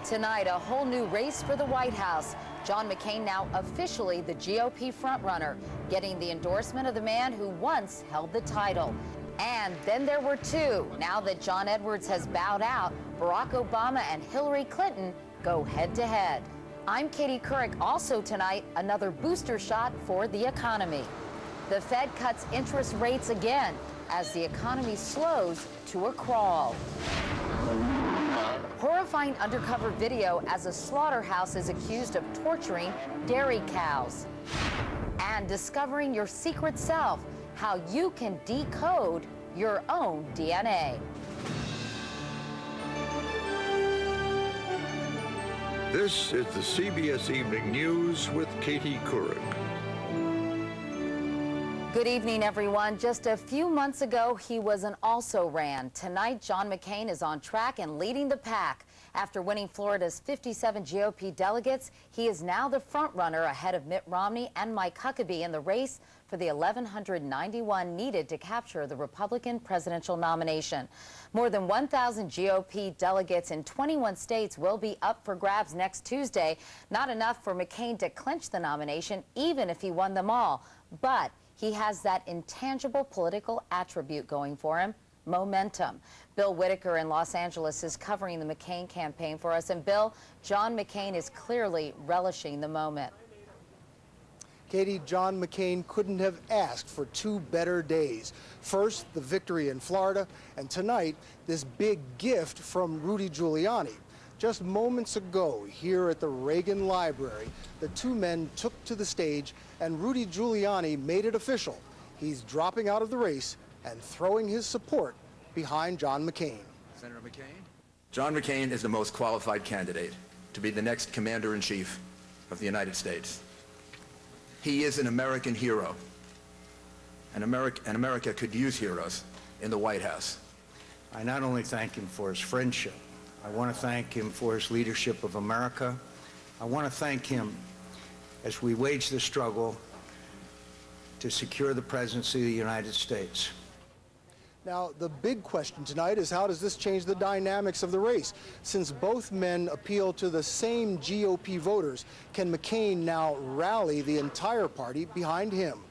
Tonight, a whole new race for the White House. John McCain now officially the GOP frontrunner, getting the endorsement of the man who once held the title. And then there were two. Now that John Edwards has bowed out, Barack Obama and Hillary Clinton go head-to-head. I'm Katie Couric. Also tonight, another booster shot for the economy. The Fed cuts interest rates again as the economy slows to a crawl. Horrifying undercover video as a slaughterhouse is accused of torturing dairy cows. And discovering your secret self, how you can decode your own DNA. This is the CBS Evening News with Katie Couric. Good evening, everyone. Just a few months ago, he was an also-ran. Tonight, John McCain is on track and leading the pack. After winning Florida's 57 GOP delegates, he is now the frontrunner ahead of Mitt Romney and Mike Huckabee in the race for the 1,191 needed to capture the Republican presidential nomination. More than 1,000 GOP delegates in 21 states will be up for grabs next Tuesday. Not enough for McCain to clinch the nomination, even if he won them all. But he has that intangible political attribute going for him, momentum. Bill Whitaker in Los Angeles is covering the McCain campaign for us. And Bill, John McCain is clearly relishing the moment. Katie, John McCain couldn't have asked for two better days. First, the victory in Florida, and tonight, this big gift from Rudy Giuliani. Just moments ago, here at the Reagan Library, the two men took to the stage, and Rudy Giuliani made it official. He's dropping out of the race and throwing his support behind John McCain. Senator McCain? John McCain is the most qualified candidate to be the next commander-in-chief of the United States. He is an American hero, and America could use heroes in the White House. I not only thank him for his friendship, I want to thank him for his leadership of America. I want to thank him as we wage the struggle to secure the presidency of the United States. Now, the big question tonight is, how does this change the dynamics of the race? Since both men appeal to the same GOP voters, can McCain now rally the entire party behind him?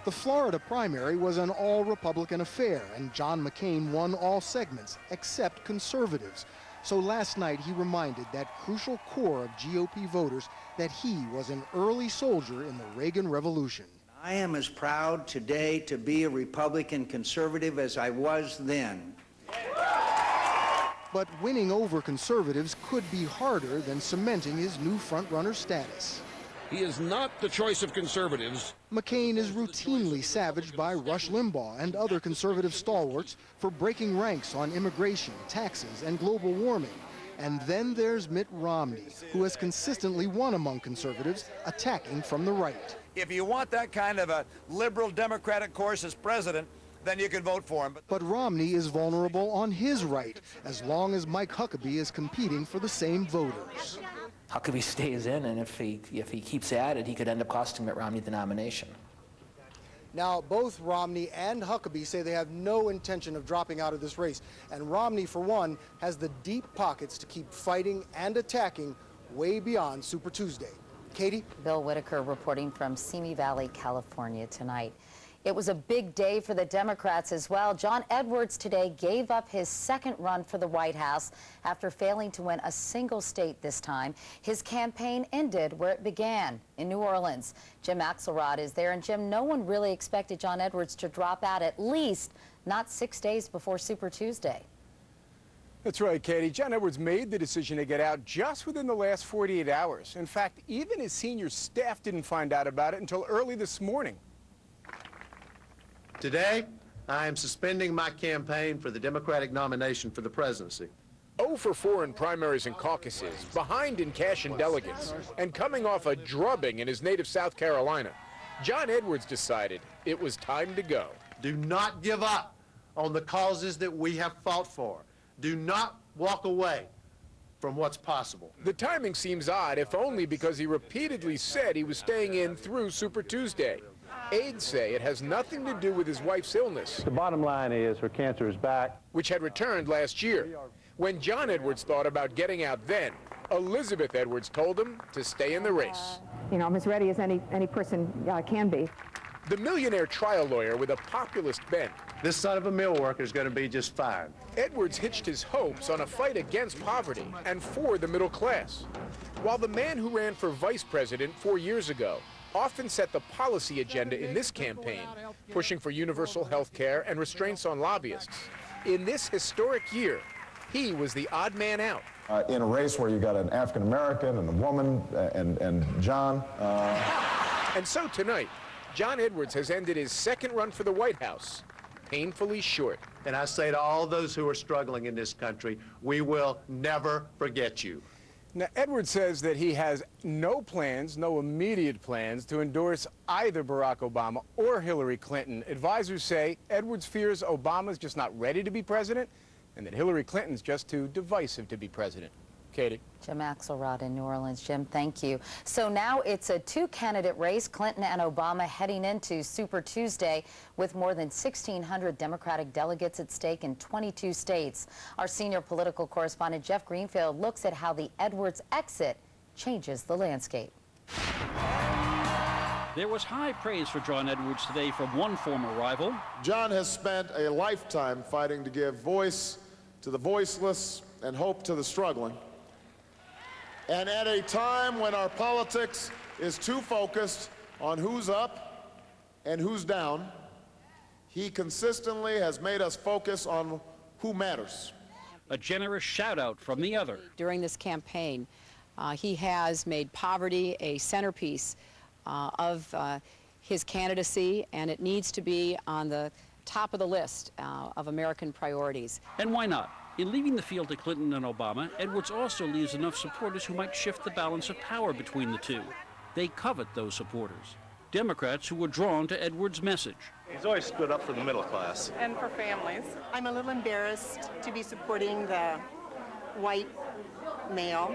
The Florida primary was an all-Republican affair, and John McCain won all segments except conservatives. So last night he reminded that crucial core of GOP voters that he was an early soldier in the Reagan Revolution. I am as proud today to be a Republican conservative as I was then. But winning over conservatives could be harder than cementing his new frontrunner status. He is not the choice of conservatives. McCain is routinely savaged by Rush Limbaugh and other conservative stalwarts for breaking ranks on immigration, taxes, and global warming. And then there's Mitt Romney, who has consistently won among conservatives, attacking from the right. If you want that kind of a liberal Democratic course as president, then you can vote for him. But Romney is vulnerable on his right, as long as Mike Huckabee is competing for the same voters. Huckabee stays in, and if he keeps at it, he could end up costing Mitt Romney the nomination. Now, both Romney and Huckabee say they have no intention of dropping out of this race. And Romney, for one, has the deep pockets to keep fighting and attacking way beyond Super Tuesday. Katie? Bill Whitaker reporting from Simi Valley, California tonight. It was a big day for the Democrats as well. John Edwards today gave up his second run for the White House after failing to win a single state this time. His campaign ended where it began, in New Orleans. Jim Axelrod is there. And Jim, no one really expected John Edwards to drop out, at least not 6 days before Super Tuesday. That's right, Katie. John Edwards made the decision to get out just within the last 48 hours. In fact, even his senior staff didn't find out about it until early this morning. Today, I am suspending my campaign for the Democratic nomination for the presidency. 0 for 4 in primaries and caucuses, behind in cash and delegates, and coming off a drubbing in his native South Carolina, John Edwards decided it was time to go. Do not give up on the causes that we have fought for. Do not walk away from what's possible. The timing seems odd, if only because he repeatedly said he was staying in through Super Tuesday. Aides say it has nothing to do with his wife's illness. The bottom line is her cancer is back, which had returned last year. When John Edwards thought about getting out then, Elizabeth Edwards told him to stay in the race. You know, I'm as ready as any person can be. The millionaire trial lawyer with a populist bent. This son of a mill worker is going to be just fine. Edwards hitched his hopes on a fight against poverty and for the middle class. While the man who ran for vice president 4 years ago often set the policy agenda in this campaign, pushing for universal health care and restraints on lobbyists. In this historic year, he was the odd man out. In a race where you got an African-American and a woman and John. And so tonight, John Edwards has ended his second run for the White House, painfully short. And I say to all those who are struggling in this country, we will never forget you. Now, Edwards says that he has no plans, no immediate plans, to endorse either Barack Obama or Hillary Clinton. Advisors say Edwards fears Obama's just not ready to be president and that Hillary Clinton's just too divisive to be president. Katie. Jim Axelrod in New Orleans. Jim, thank you. So now it's a two-candidate race, Clinton and Obama heading into Super Tuesday with more than 1,600 Democratic delegates at stake in 22 states. Our senior political correspondent Jeff Greenfield looks at how the Edwards exit changes the landscape. There was high praise for John Edwards today from one former rival. John has spent a lifetime fighting to give voice to the voiceless and hope to the struggling. And at a time when our politics is too focused on who's up and who's down, he consistently has made us focus on who matters. A generous shout-out from the other. During this campaign, he has made poverty a centerpiece of his candidacy, and it needs to be on the top of the list of American priorities. And why not? In leaving the field to Clinton and Obama, Edwards also leaves enough supporters who might shift the balance of power between the two. They covet those supporters. Democrats who were drawn to Edwards' message. He's always stood up for the middle class. And for families. I'm a little embarrassed to be supporting the white male.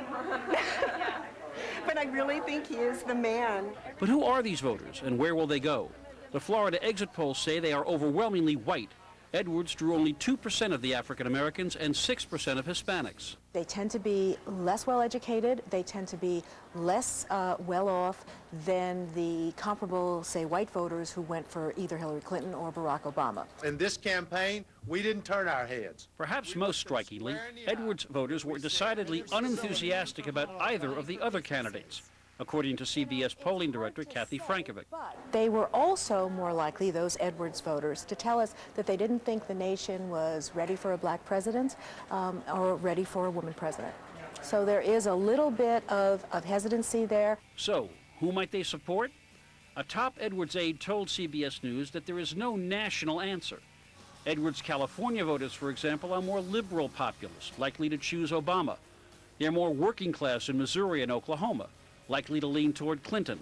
But I really think he is the man. But who are these voters and where will they go? The Florida exit polls say they are overwhelmingly white. Edwards drew only 2% of the African Americans and 6% of Hispanics. They tend to be less well educated. They tend to be less well off than the comparable, say, white voters who went for either Hillary Clinton or Barack Obama. In this campaign, we didn't turn our heads. Perhaps most strikingly, Edwards voters were decidedly unenthusiastic about either of the other candidates, according to CBS polling director Kathy Frankovic. They were also more likely, those Edwards voters, to tell us that they didn't think the nation was ready for a black president or ready for a woman president. So there is a little bit of hesitancy there. So, who might they support? A top Edwards aide told CBS News that there is no national answer. Edwards' California voters, for example, are more liberal populists, likely to choose Obama. They're more working class in Missouri and Oklahoma, likely to lean toward Clinton.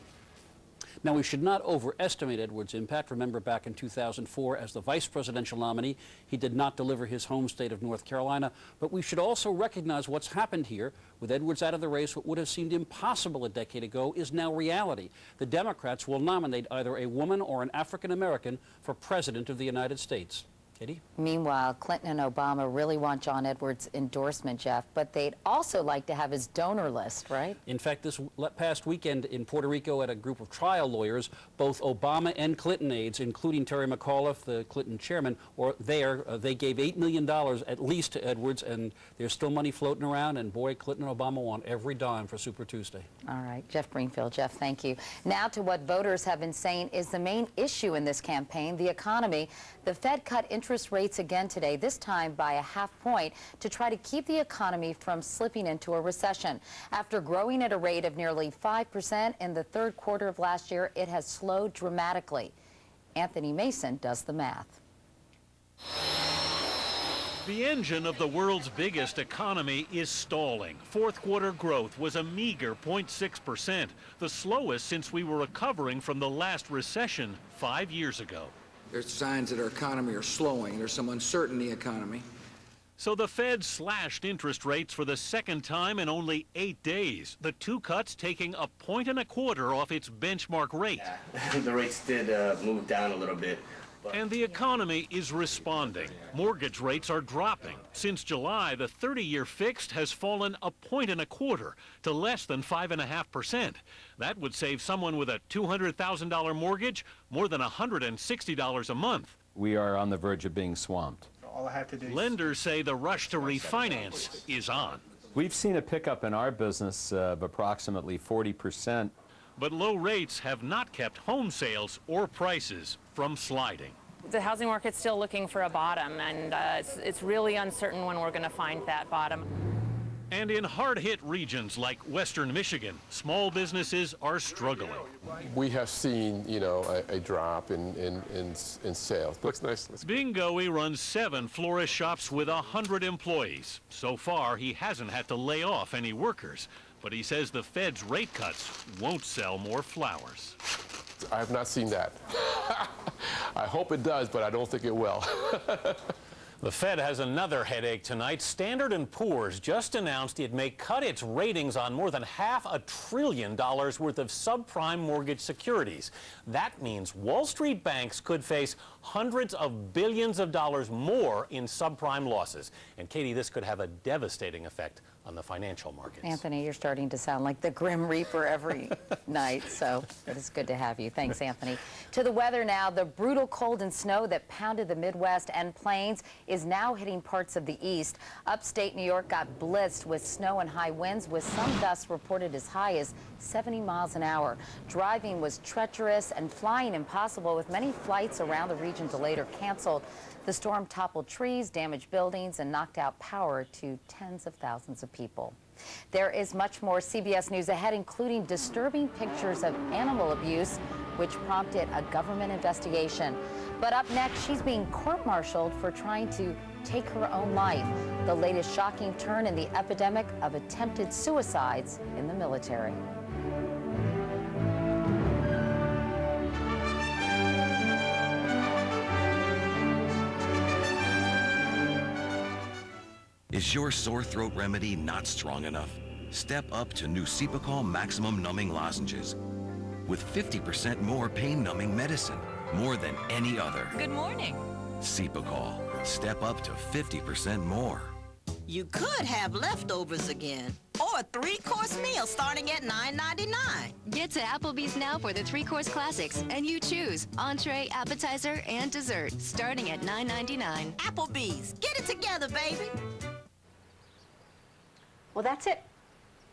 Now, we should not overestimate Edwards' impact. Remember, back in 2004, as the vice presidential nominee, he did not deliver his home state of North Carolina. But we should also recognize what's happened here. With Edwards out of the race, what would have seemed impossible a decade ago is now reality. The Democrats will nominate either a woman or an African American for president of the United States. Katie? Meanwhile, Clinton and Obama really want John Edwards' endorsement, Jeff, but they'd also like to have his donor list, right? In fact, this past weekend in Puerto Rico at a group of trial lawyers, both Obama and Clinton aides, including Terry McAuliffe, the Clinton chairman, they gave $8 million at least to Edwards, and there's still money floating around, and boy, Clinton and Obama want every dime for Super Tuesday. All right, Jeff Greenfield. Jeff, thank you. Now to what voters have been saying is the main issue in this campaign, the economy. The Fed cut interest rates again today, this time by a half point, to try to keep the economy from slipping into a recession. After growing at a rate of nearly 5% in the third quarter of last year, it has slowed dramatically. Anthony Mason does the math. The engine of the world's biggest economy is stalling. Fourth quarter growth was a meager 0.6%, the slowest since we were recovering from the last recession 5 years ago. There's signs that our economy are slowing. There's some uncertainty in the economy. So the Fed slashed interest rates for the second time in only 8 days. The two cuts taking 1.25 points off its benchmark rate. Yeah, the rates did move down a little bit. And the economy is responding. Mortgage rates are dropping. Since July, the 30-year fixed has fallen 1.25 points to less than 5.5%. That would save someone with a $200,000 mortgage more than $160 a month. We are on the verge of being swamped. All I have to do is... Lenders say the rush to refinance is on. We've seen a pickup in our business of approximately 40%. But low rates have not kept home sales or prices from sliding. The housing market's still looking for a bottom, and it's really uncertain when we're going to find that bottom. And in hard-hit regions like Western Michigan, small businesses are struggling. We have seen, a drop in sales. Looks nice. Bingoey runs 7 florist shops with 100 employees. So far, he hasn't had to lay off any workers, but he says the Fed's rate cuts won't sell more flowers. I have not seen that. I hope it does, but I don't think it will. The Fed has another headache tonight. Standard & Poor's just announced it may cut its ratings on more than $500 billion worth of subprime mortgage securities. That means Wall Street banks could face hundreds of billions of dollars more in subprime losses. And Katie, this could have a devastating effect on the financial markets. Anthony, you're starting to sound like the Grim Reaper every night, so it's good to have you. Thanks, Anthony. To the weather now. The brutal cold and snow that pounded the Midwest and plains is now hitting parts of the east. Upstate New York got blitzed with snow and high winds, with some gusts reported as high as 70 miles an hour. Driving was treacherous and flying impossible, with many flights around the region delayed or canceled. The storm toppled trees, damaged buildings, and knocked out power to tens of thousands of people. There is much more CBS News ahead, including disturbing pictures of animal abuse, which prompted a government investigation. But up next, she's being court-martialed for trying to take her own life. The latest shocking turn in the epidemic of attempted suicides in the military. Is your sore throat remedy not strong enough? Step up to new Cepacol Maximum Numbing Lozenges with 50% more pain-numbing medicine, more than any other. Good morning. Cepacol. Step up to 50% more. You could have leftovers again, or a 3-course meal starting at $9.99. Get to Applebee's now for the 3-course classics, and you choose entree, appetizer, and dessert, starting at $9.99. Applebee's. Get it together, baby. Well, that's it.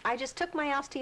I just took my osteo